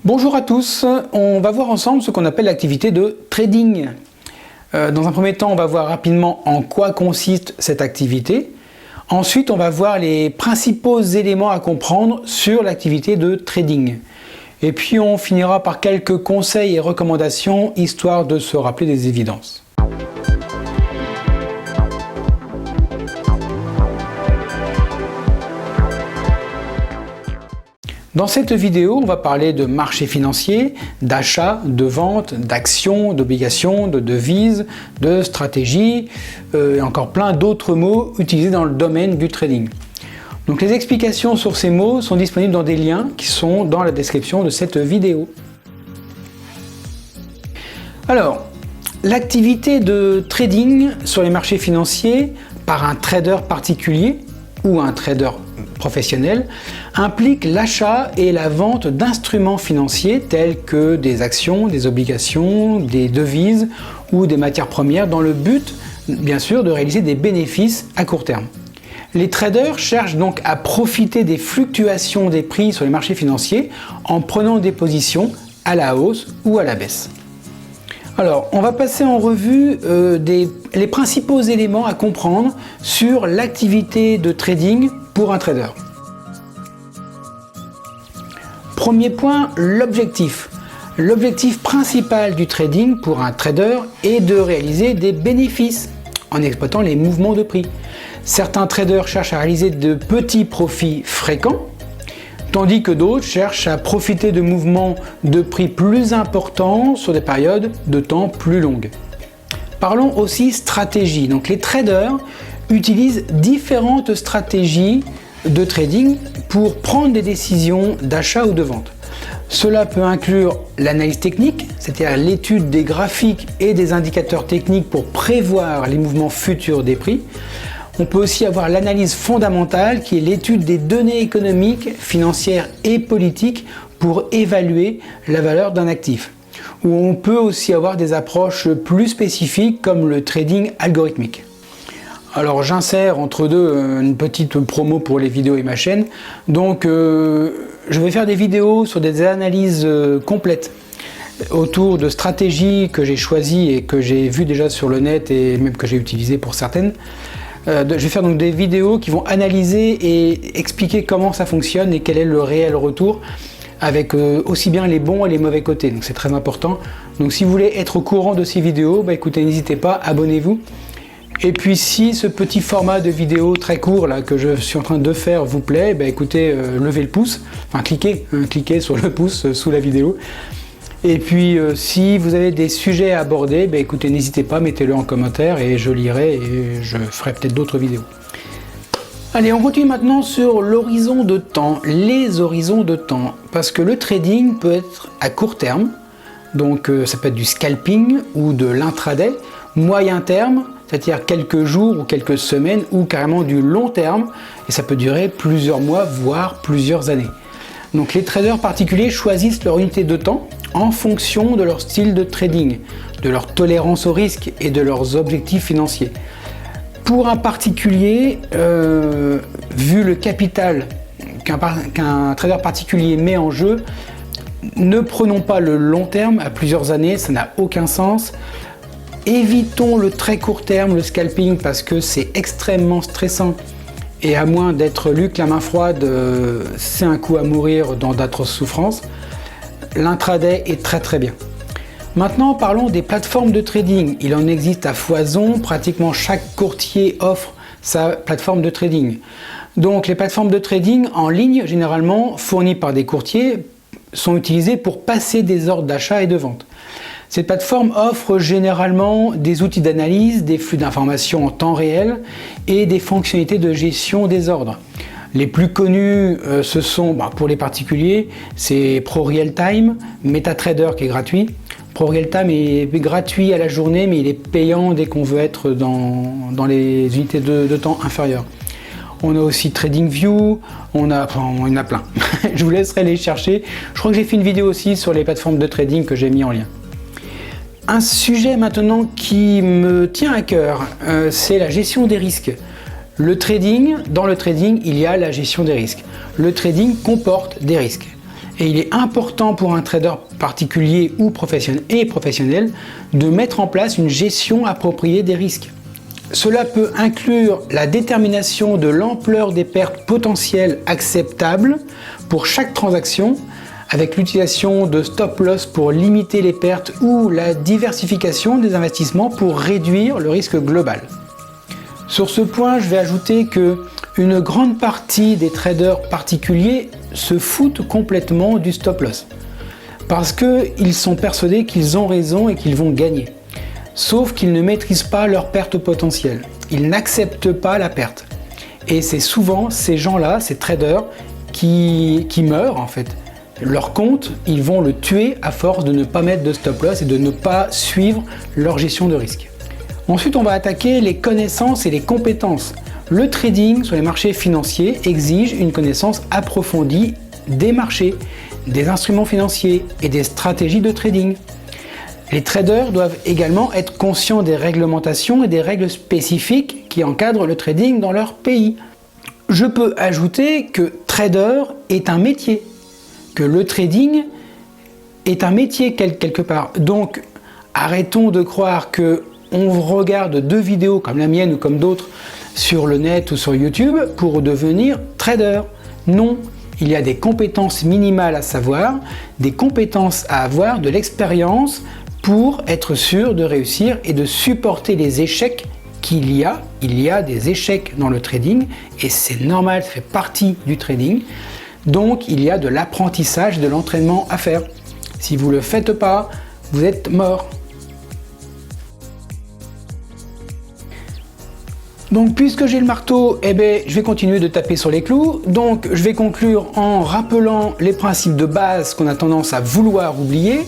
Bonjour à tous, on va voir ensemble ce qu'on appelle l'activité de trading. Dans un premier temps, on va voir rapidement en quoi consiste cette activité. Ensuite, on va voir les principaux éléments à comprendre sur l'activité de trading. Et puis on finira par quelques conseils et recommandations, histoire de se rappeler des évidences. Dans cette vidéo, on va parler de marché financier, d'achat, de vente, d'actions, d'obligations, de devises, de stratégie et encore plein d'autres mots utilisés dans le domaine du trading. Donc les explications sur ces mots sont disponibles dans des liens qui sont dans la description de cette vidéo. Alors, l'activité de trading sur les marchés financiers par un trader particulier ou un trader professionnel implique l'achat et la vente d'instruments financiers tels que des actions, des obligations, des devises ou des matières premières dans le but, bien sûr, de réaliser des bénéfices à court terme. Les traders cherchent donc à profiter des fluctuations des prix sur les marchés financiers en prenant des positions à la hausse ou à la baisse. Alors, on va passer en revue les principaux éléments à comprendre sur l'activité de trading pour un trader. Premier point, l'objectif. L'objectif principal du trading pour un trader est de réaliser des bénéfices en exploitant les mouvements de prix. Certains traders cherchent à réaliser de petits profits fréquents, tandis que d'autres cherchent à profiter de mouvements de prix plus importants sur des périodes de temps plus longues. Parlons aussi stratégie. Donc les traders utilisent différentes stratégies de trading pour prendre des décisions d'achat ou de vente. Cela peut inclure l'analyse technique, c'est-à-dire l'étude des graphiques et des indicateurs techniques pour prévoir les mouvements futurs des prix. On peut aussi avoir l'analyse fondamentale qui est l'étude des données économiques, financières et politiques pour évaluer la valeur d'un actif. Ou on peut aussi avoir des approches plus spécifiques comme le trading algorithmique. Alors j'insère entre deux une petite promo pour les vidéos et ma chaîne. Donc je vais faire des vidéos sur des analyses complètes autour de stratégies que j'ai choisies et que j'ai vues déjà sur le net et même que j'ai utilisées pour certaines. Je vais faire donc des vidéos qui vont analyser et expliquer comment ça fonctionne et quel est le réel retour avec aussi bien les bons et les mauvais côtés. Donc c'est très important. Donc si vous voulez être au courant de ces vidéos, écoutez, n'hésitez pas, abonnez-vous. Et puis si ce petit format de vidéo très court là que je suis en train de faire vous plaît, écoutez, levez le pouce, enfin cliquez sur le pouce sous la vidéo. Et puis si vous avez des sujets à aborder, écoutez, n'hésitez pas, mettez-le en commentaire et je lirai et je ferai peut-être d'autres vidéos. Allez, on continue maintenant sur l'horizon de temps, les horizons de temps, parce que le trading peut être à court terme, donc ça peut être du scalping ou de l'intraday, moyen terme, c'est-à-dire quelques jours ou quelques semaines, ou carrément du long terme, et ça peut durer plusieurs mois, voire plusieurs années. Donc les traders particuliers choisissent leur unité de temps en fonction de leur style de trading, de leur tolérance au risque et de leurs objectifs financiers. Pour un particulier, vu le capital qu'un trader particulier met en jeu, ne prenons pas le long terme à plusieurs années, ça n'a aucun sens. Évitons le très court terme, le scalping, parce que c'est extrêmement stressant. Et à moins d'être Luc la main froide, c'est un coup à mourir dans d'atroces souffrances. L'intraday est très bien. Maintenant, parlons des plateformes de trading. Il en existe à foison, pratiquement chaque courtier offre sa plateforme de trading. Donc les plateformes de trading en ligne, généralement fournies par des courtiers, sont utilisées pour passer des ordres d'achat et de vente. Ces plateformes offrent généralement des outils d'analyse, des flux d'informations en temps réel et des fonctionnalités de gestion des ordres. Les plus connus, ce sont, pour les particuliers, c'est ProRealTime, MetaTrader qui est gratuit. ProRealTime est gratuit à la journée, mais il est payant dès qu'on veut être dans les unités de temps inférieures. On a aussi TradingView, on en a plein. Je vous laisserai les chercher. Je crois que j'ai fait une vidéo aussi sur les plateformes de trading que j'ai mis en lien. Un sujet maintenant qui me tient à cœur, c'est la gestion des risques. Le trading, dans le trading, il y a la gestion des risques. Le trading comporte des risques. Et il est important pour un trader particulier ou professionnel de mettre en place une gestion appropriée des risques. Cela peut inclure la détermination de l'ampleur des pertes potentielles acceptables pour chaque transaction, avec l'utilisation de stop-loss pour limiter les pertes ou la diversification des investissements pour réduire le risque global. Sur ce point, je vais ajouter que une grande partie des traders particuliers se foutent complètement du stop-loss parce qu'ils sont persuadés qu'ils ont raison et qu'ils vont gagner. Sauf qu'ils ne maîtrisent pas leur perte potentielle. Ils n'acceptent pas la perte. Et c'est souvent ces gens-là, ces traders, qui meurent en fait. Leur compte, ils vont le tuer à force de ne pas mettre de stop-loss et de ne pas suivre leur gestion de risque. Ensuite, on va attaquer les connaissances et les compétences. Le trading sur les marchés financiers exige une connaissance approfondie des marchés, des instruments financiers et des stratégies de trading. Les traders doivent également être conscients des réglementations et des règles spécifiques qui encadrent le trading dans leur pays. Je peux ajouter que trader est un métier, que le trading est un métier quelque part. Donc arrêtons de croire que on regarde 2 vidéos comme la mienne ou comme d'autres sur le net ou sur YouTube pour devenir trader. Non, il y a des compétences minimales à savoir, des compétences à avoir, de l'expérience pour être sûr de réussir et de supporter les échecs qu'il y a. Il y a des échecs dans le trading et c'est normal, ça fait partie du trading. Donc il y a de l'apprentissage, de l'entraînement à faire. Si vous ne le faites pas, vous êtes mort. Donc puisque j'ai le marteau, je vais continuer de taper sur les clous. Donc je vais conclure en rappelant les principes de base qu'on a tendance à vouloir oublier.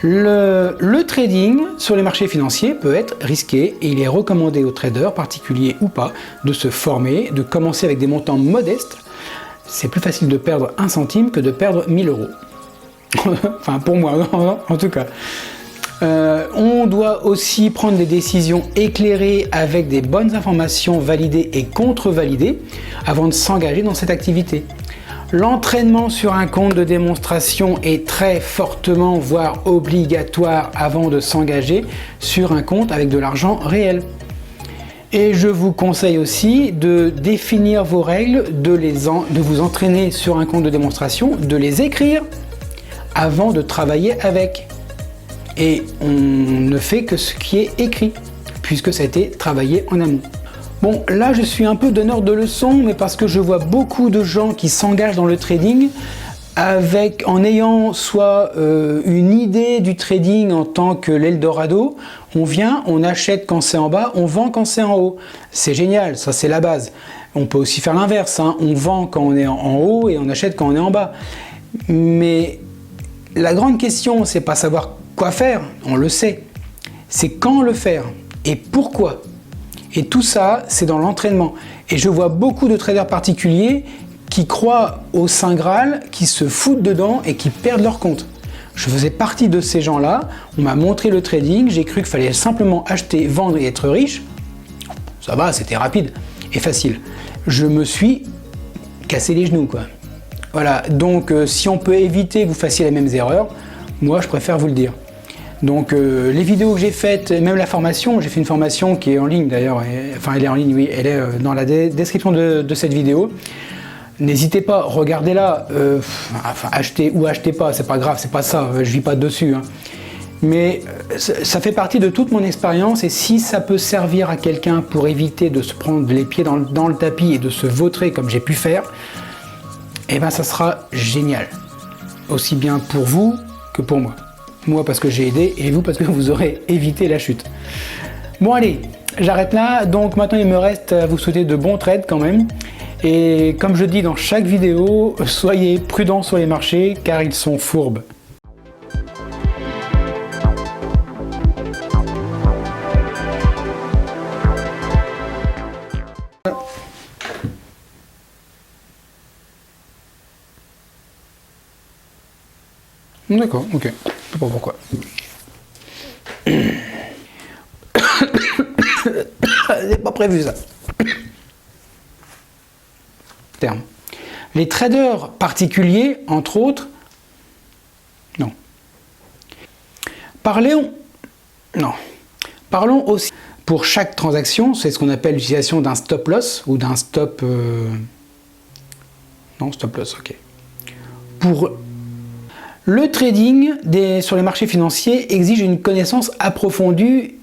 Le trading sur les marchés financiers peut être risqué et il est recommandé aux traders, particuliers ou pas, de se former, de commencer avec des montants modestes. C'est plus facile de perdre 1 centime que de perdre 1000 euros. Enfin pour moi, en tout cas. On doit aussi prendre des décisions éclairées avec des bonnes informations validées et contre-validées avant de s'engager dans cette activité. L'entraînement sur un compte de démonstration est très fortement, voire obligatoire avant de s'engager sur un compte avec de l'argent réel. Et je vous conseille aussi de définir vos règles, de vous entraîner sur un compte de démonstration, de les écrire avant de travailler avec. Et on ne fait que ce qui est écrit, puisque ça a été travaillé en amont. Bon, là je suis un peu donneur de leçons, mais parce que je vois beaucoup de gens qui s'engagent dans le trading en ayant soit une idée du trading en tant que l'Eldorado, on vient, on achète quand c'est en bas, on vend quand c'est en haut. C'est génial, ça c'est la base. On peut aussi faire l'inverse, hein. On vend quand on est en haut et on achète quand on est en bas. Mais la grande question, c'est pas savoir quoi faire, on le sait. C'est quand le faire et pourquoi. Et tout ça, c'est dans l'entraînement. Et je vois beaucoup de traders particuliers qui croient au Saint Graal, qui se foutent dedans et qui perdent leur compte. Je faisais partie de ces gens-là. On m'a montré le trading. J'ai cru qu'il fallait simplement acheter, vendre et être riche. Ça va, c'était rapide et facile. Je me suis cassé les genoux, quoi. Voilà. Donc, si on peut éviter que vous fassiez les mêmes erreurs, moi, je préfère vous le dire. Donc les vidéos que j'ai faites, même la formation, j'ai fait une formation qui est en ligne d'ailleurs, enfin elle est en ligne, oui, elle est dans la description de cette vidéo. N'hésitez pas, regardez-la, enfin achetez ou achetez pas, c'est pas grave, c'est pas ça, je vis pas dessus. Hein. Mais ça fait partie de toute mon expérience et si ça peut servir à quelqu'un pour éviter de se prendre les pieds dans le tapis et de se vautrer comme j'ai pu faire, eh ben ça sera génial. Aussi bien pour vous que pour moi. Moi parce que j'ai aidé et vous parce que vous aurez évité la chute. Bon allez, j'arrête là. Donc maintenant il me reste à vous souhaiter de bons trades quand même. Et comme je dis dans chaque vidéo, soyez prudents sur les marchés car ils sont fourbes. D'accord, ok. Je sais pas pourquoi. C'est pas prévu ça. Terme. Les traders particuliers, entre autres, Parlons aussi, pour chaque transaction, c'est ce qu'on appelle l'utilisation d'un stop loss ou d'un stop... Non, stop loss, ok. Pour le trading sur les marchés financiers exige une connaissance approfondie